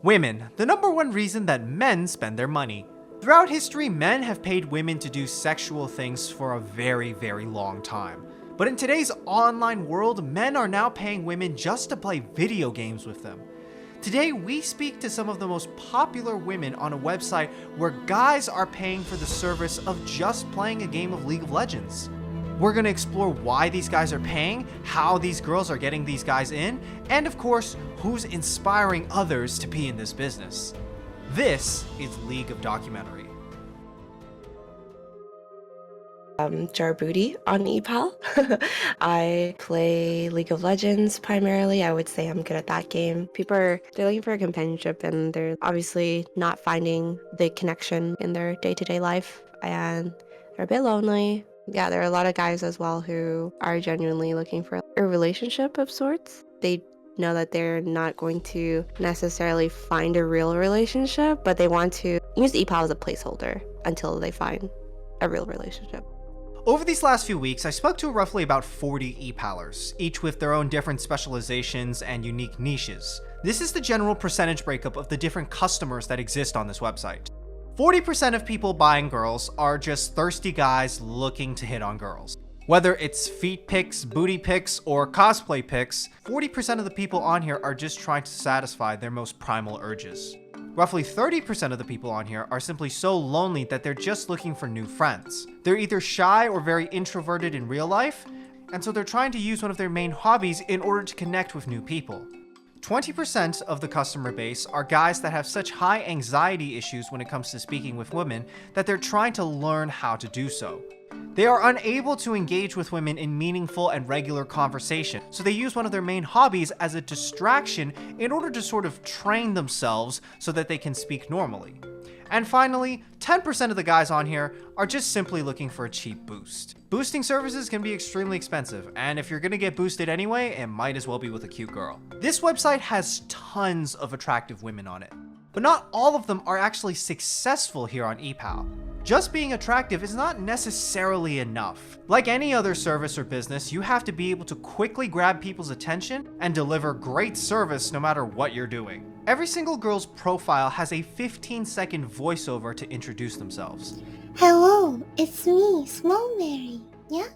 Women, the number one reason that men spend their money. Throughout history, men have paid women to do sexual things for a very, very long time. But in today's online world, men are now paying women just to play video games with them. Today, we speak to some of the most popular women on a website where guys are paying for the service of just playing a game of League of Legends. We're going to explore why these guys are paying, how these girls are getting these guys in, and of course, who's inspiring others to be in this business. This is League of Documentary. Jarboody on ePal. I play League of Legends primarily. I would say I'm good at that game. They're looking for a companionship and they're obviously not finding the connection in their day-to-day life and they're a bit lonely. Yeah, there are a lot of guys as well who are genuinely looking for a relationship of sorts. They know that they're not going to necessarily find a real relationship, but they want to use ePal as a placeholder until they find a real relationship. Over these last few weeks, I spoke to roughly about 40 e-pallers, each with their own different specializations and unique niches. This is the general percentage breakup of the different customers that exist on this website. 40% of people buying girls are just thirsty guys looking to hit on girls. Whether it's feet pics, booty pics, or cosplay pics, 40% of the people on here are just trying to satisfy their most primal urges. Roughly 30% of the people on here are simply so lonely that they're just looking for new friends. They're either shy or very introverted in real life, and so they're trying to use one of their main hobbies in order to connect with new people. 20% of the customer base are guys that have such high anxiety issues when it comes to speaking with women that they're trying to learn how to do so. They are unable to engage with women in meaningful and regular conversation, so they use one of their main hobbies as a distraction in order to sort of train themselves so that they can speak normally. And finally, 10% of the guys on here are just simply looking for a cheap boost. Boosting services can be extremely expensive, and if you're gonna get boosted anyway, it might as well be with a cute girl. This website has tons of attractive women on it, but not all of them are actually successful here on ePal. Just being attractive is not necessarily enough. Like any other service or business, you have to be able to quickly grab people's attention and deliver great service no matter what you're doing. Every single girl's profile has a 15-second voiceover to introduce themselves. Hello, it's me, Small Mary. Yeah?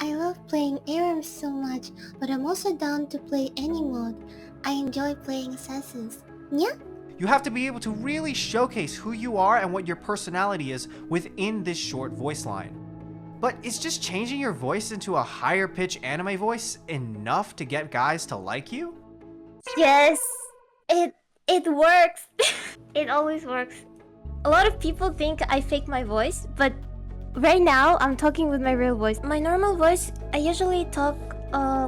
I love playing ARMs so much, but I'm also down to play any mode. I enjoy playing Assassins. Yeah? You have to be able to really showcase who you are and what your personality is within this short voice line. But is just changing your voice into a higher pitch anime voice enough to get guys to like you? Yes, it works. It always works. A lot of people think I fake my voice, but right now I'm talking with my real voice. My normal voice, I usually talk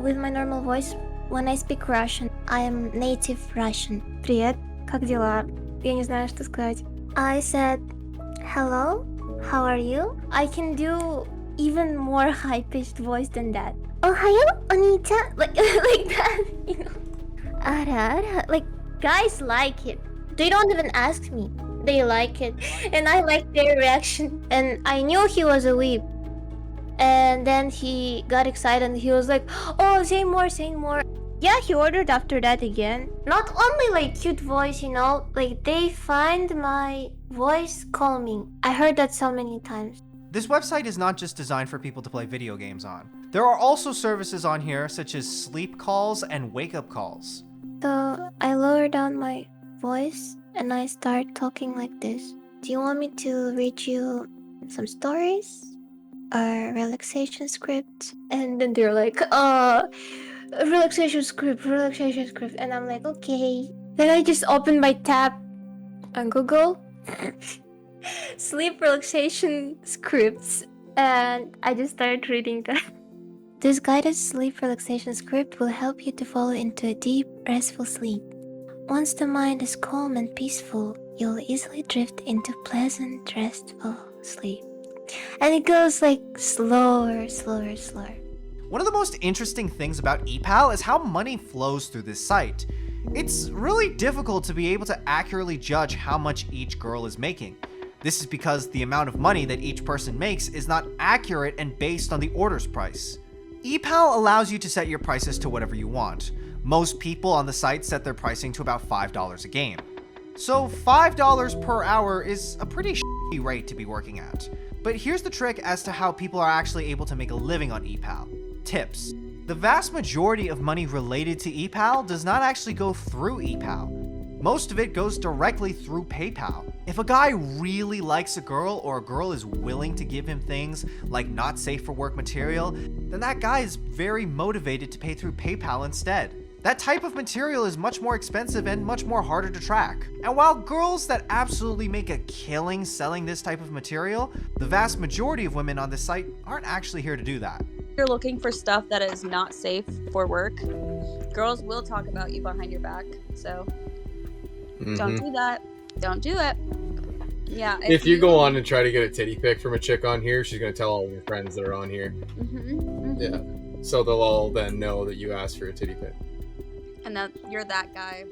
with my normal voice when I speak Russian. I am native Russian. Привет. Как дела? Я не знаю, что сказать. I said, hello, how are you? I can do even more high-pitched voice than that. Ohayo, Onita? Like that, you know? Ara, ara. Like, guys like it. They don't even ask me. They like it. And I like their reaction. And I knew he was a weeb. And then he got excited and he was like, oh, say more, say more. Yeah, he ordered after that again. Not only like cute voice, you know, like they find my voice calming. I heard that so many times. This website is not just designed for people to play video games on. There are also services on here such as sleep calls and wake-up calls. So I lower down my voice and I start talking like this. Do you want me to read you some stories or relaxation scripts? And then they're like, relaxation script, and I'm like, okay. Then I just open my tab on Google, sleep relaxation scripts, and I just started reading that. This guided sleep relaxation script will help you to fall into a deep, restful sleep. Once the mind is calm and peaceful, you'll easily drift into pleasant, restful sleep. And it goes like slower. One of the most interesting things about ePal is how money flows through this site. It's really difficult to be able to accurately judge how much each girl is making. This is because the amount of money that each person makes is not accurate and based on the order's price. ePal allows you to set your prices to whatever you want. Most people on the site set their pricing to about $5 a game. So $5 per hour is a pretty shitty rate to be working at. But here's the trick as to how people are actually able to make a living on ePal. Tips. The vast majority of money related to ePal does not actually go through ePal. Most of it goes directly through PayPal. If a guy really likes a girl or a girl is willing to give him things like not safe for work material, then that guy is very motivated to pay through PayPal instead. That type of material is much more expensive and much more harder to track. And while girls that absolutely make a killing selling this type of material, the vast majority of women on this site aren't actually here to do that. You're looking for stuff that is not safe for work, girls will talk about you behind your back, so don't do that. Don't do it. Yeah. If you go on and try to get a titty pic from a chick on here, she's gonna tell all of your friends that are on here. Yeah. So they'll all then know that you asked for a titty pic. And that you're that guy.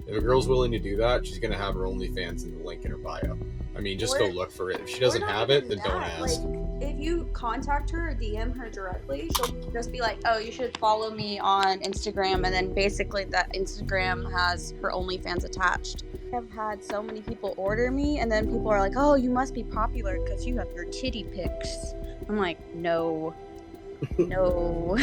If a girl's willing to do that, she's gonna have her OnlyFans in the link in her bio. I mean, just go look for it. If she doesn't have it, then don't ask. Like, if you contact her or DM her directly, she'll just be like, oh, you should follow me on Instagram. And then basically that Instagram has her OnlyFans attached. I've had so many people order me, and then people are like, oh, you must be popular because you have your titty pics. I'm like, no. No.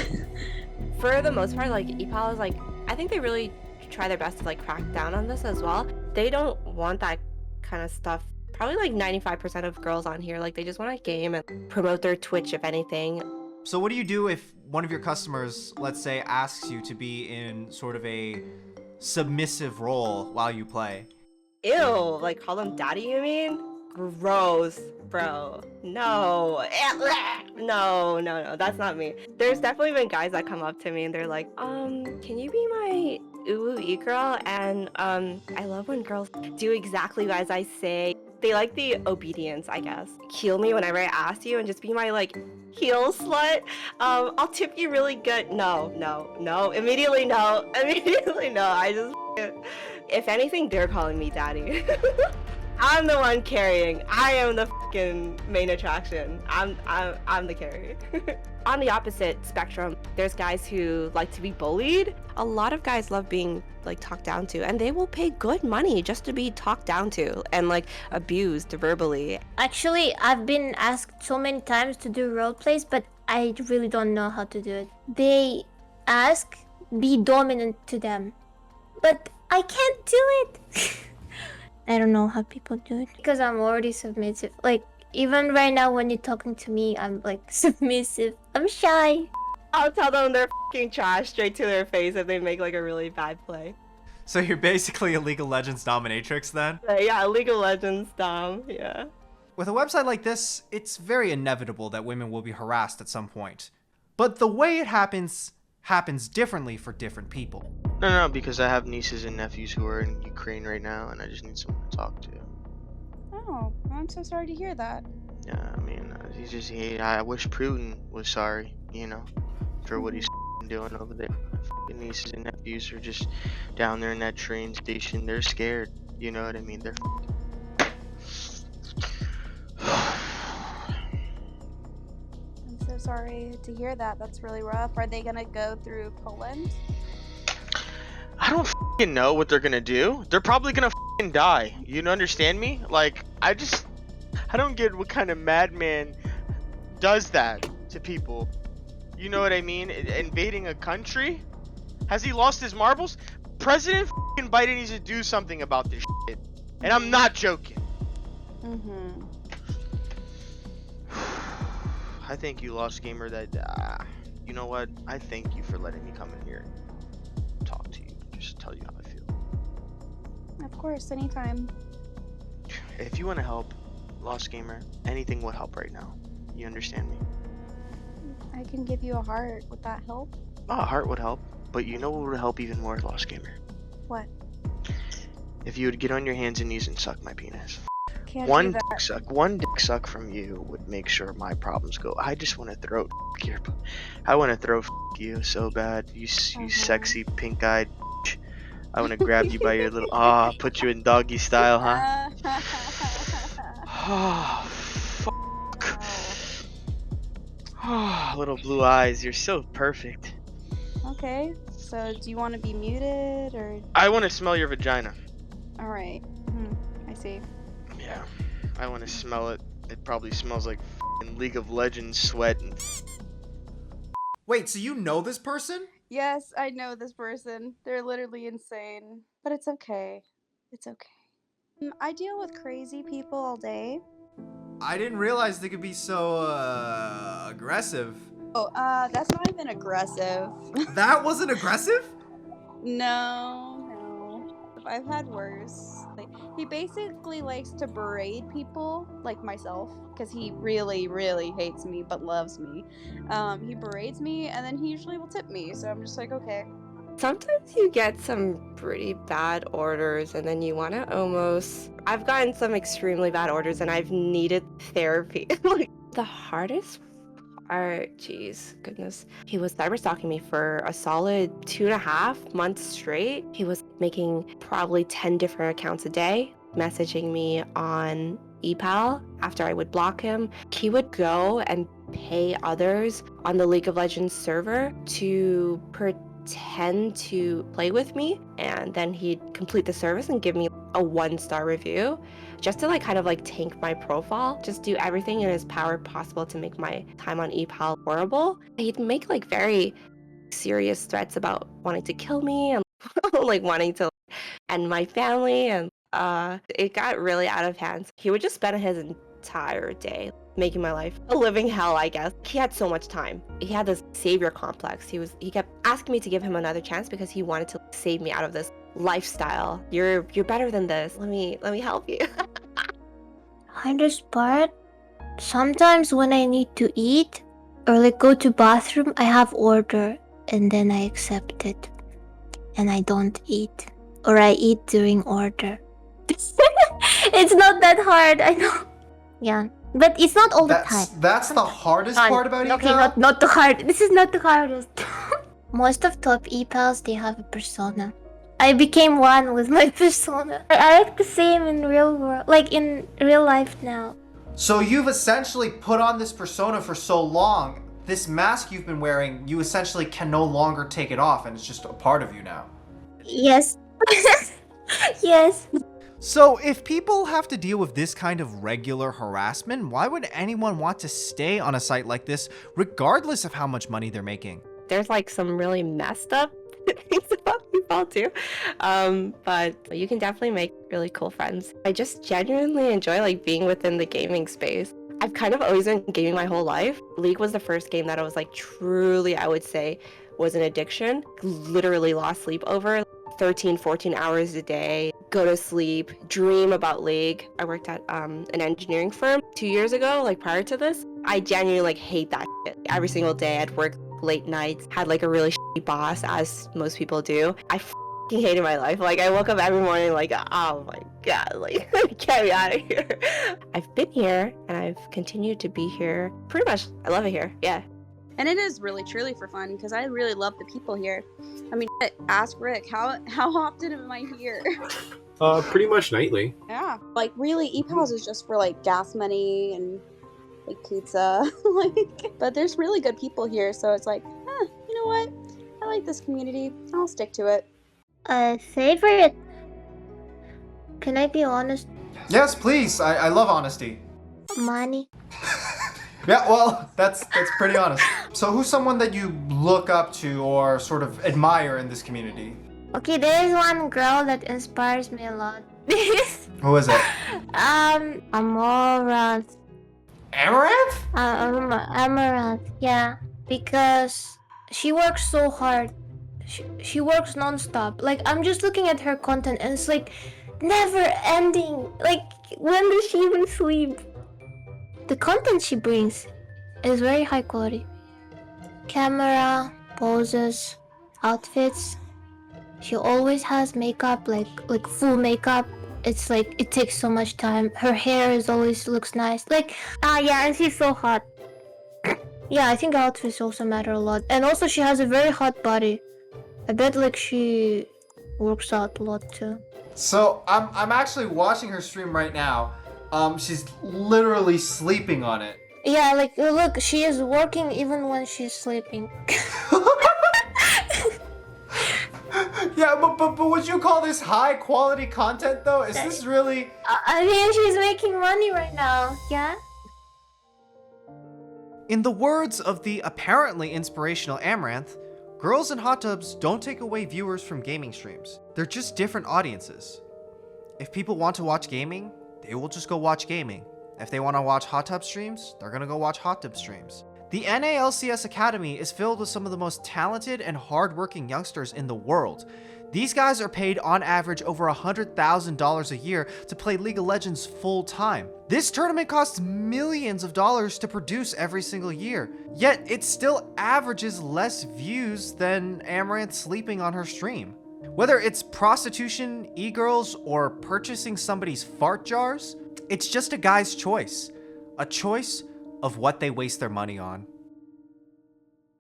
For the most part, like, ePal is like, I think they really try their best to like crack down on this as well. They don't want that kind of stuff. Probably like 95% of girls on here, like, they just want to game and promote their Twitch, if anything. So what do you do if one of your customers, let's say, asks you to be in sort of a submissive role while you play? Ew, like, call them daddy, you mean? Gross, bro. No. No, that's not me. There's definitely been guys that come up to me and they're like, can you be my ooh e-girl? And I love when girls do exactly as I say. They like the obedience, I guess. Heal me whenever I ask you and just be my, like, heel slut. I'll tip you really good. No. Immediately no. I just, if anything, they're calling me daddy. I'm the one carrying. I am the fucking main attraction. I'm the carrier. On the opposite spectrum, there's guys who like to be bullied. A lot of guys love being like talked down to, and they will pay good money just to be talked down to and like abused verbally. Actually, I've been asked so many times to do role plays, but I really don't know how to do it. They ask, be dominant to them, but I can't do it. I don't know how people do it because I'm already submissive. Like, even right now when you're talking to me, I'm like submissive. I'm shy. I'll tell them they're fucking trash straight to their face if they make like a really bad play. So you're basically a League of Legends dominatrix then? Yeah, League of Legends dom, yeah. With a website like this, it's very inevitable that women will be harassed at some point. But the way it happens differently for different people. No, because I have nieces and nephews who are in Ukraine right now, and I just need someone to talk to. Oh, I'm so sorry to hear that. Yeah, I mean, I wish Putin was sorry, for what he's doing over there. My nieces and nephews are just down there in that train station. They're scared, you know what I mean? They're I'm so sorry to hear that. That's really rough. Are they gonna go through Poland? I don't know what they're gonna do. They're probably gonna die. You understand me? Like, I don't get what kind of madman does that to people. You know what I mean? Invading a country? Has he lost his marbles? President Biden needs to do something about this shit. And I'm not joking. I thank you, Lost Gamer, that, you know what? I thank you for letting me come in here and talk to you. Just tell you how I feel. Of course, anytime. If you want to help, Lost Gamer, anything will help right now. You understand me? I can give you a heart. Would that help? Oh, a heart would help. But you know what would help even more, Lost Gamer? What? If you would get on your hands and knees and suck my penis. Can't One do that. dick suck. One dick suck from you would make sure my problems go. I just want to throw here. I want to throw you so bad. You sexy pink-eyed. I want to grab you by your little. Put you in doggy style, huh? Oh, fuck. Oh, little blue eyes. You're so perfect. Okay. So, do you want to be muted or? I want to smell your vagina. All right. see. Yeah, I want to smell it. It probably smells like f***ing League of Legends sweat. And Wait, so you know this person? Yes, I know this person. They're literally insane. But it's okay. It's okay. I deal with crazy people all day. I didn't realize they could be so, aggressive. Oh, that's not even aggressive. That wasn't aggressive? No. I've had worse. Like, he basically likes to berate people, like myself, because he really, really hates me but loves me. He berates me, and then he usually will tip me, so I'm just like, okay. Sometimes you get some pretty bad orders and then you want to almost... I've gotten some extremely bad orders and I've needed therapy. Like, the hardest part, jeez, goodness. He was cyber stalking me for a solid 2.5 months straight. He was making probably 10 different accounts a day, messaging me on ePal after I would block him. He would go and pay others on the League of Legends server to pretend to play with me, and then he'd complete the service and give me a 1-star review just to kind of tank my profile, just do everything in his power possible to make my time on ePal horrible. He'd make very serious threats about wanting to kill me and wanting to end my family, and it got really out of hand. He would just spend his entire day making my life a living hell, I guess. He had so much time. He had this savior complex. He kept asking me to give him another chance because he wanted to save me out of this lifestyle. You're better than this. Let me help you. Hardest part? Sometimes when I need to eat or go to bathroom, I have order and then I accept it. And I don't eat. Or I eat during order. It's not that hard, I know. Yeah. But it's not all the time. That's the hardest part about Okay, ePal? not the hard. This is not the hardest. Most of top ePals, they have a persona. I became one with my persona. I like the same in real world, in real life now. So you've essentially put on this persona for so long, this mask you've been wearing, you essentially can no longer take it off and it's just a part of you now. Yes. Yes. So if people have to deal with this kind of regular harassment, why would anyone want to stay on a site like this regardless of how much money they're making? There's some really messed up things about people too, but you can definitely make really cool friends. I just genuinely enjoy being within the gaming space. I've kind of always been gaming my whole life. League was the first game that I was truly, I would say, was an addiction. Literally lost sleep over 13, 14 hours a day, go to sleep, dream about League. I worked at an engineering firm 2 years ago, prior to this. I genuinely hate that shit. Every single day I'd work late nights, had a really shitty boss, as most people do. I fucking hated my life. I woke up every morning oh my god, get me out of here. I've been here and I've continued to be here. Pretty much, I love it here, yeah. And it is really truly for fun because I really love the people here. I mean, ask Rick, how often am I here? Pretty much nightly. Yeah. Really, ePals is just for gas money and pizza. But there's really good people here, so it's you know what? I like this community. I'll stick to it. Favorite? Can I be honest? Yes, please. I love honesty. Money. Yeah, well, that's pretty honest. So who's someone that you look up to or sort of admire in this community? Okay, there's one girl that inspires me a lot. Who is it? Amaranth. Amaranth? Amaranth, yeah. Because she works so hard. She works non-stop. I'm just looking at her content and it's never ending. When does she even sleep? The content she brings is very high quality. Camera, poses, outfits. She always has makeup, full makeup. It's it takes so much time. Her hair always looks nice. Yeah, and she's so hot. Yeah, I think outfits also matter a lot. And also she has a very hot body. I bet she works out a lot too. So I'm actually watching her stream right now. She's literally sleeping on it. Yeah, look, she is working even when she's sleeping. Yeah, but would you call this high quality content though? Is this really? I mean, she's making money right now. Yeah. In the words of the apparently inspirational Amaranth, girls in hot tubs don't take away viewers from gaming streams. They're just different audiences. If people want to watch gaming, they will just go watch gaming. If they want to watch hot tub streams, they're gonna go watch hot tub streams. The NALCS Academy is filled with some of the most talented and hardworking youngsters in the world. These guys are paid on average over $100,000 a year to play League of Legends full time. This tournament costs millions of dollars to produce every single year, yet it still averages less views than Amaranth sleeping on her stream. Whether it's prostitution, e-girls, or purchasing somebody's fart jars, it's just a guy's choice. A choice of what they waste their money on.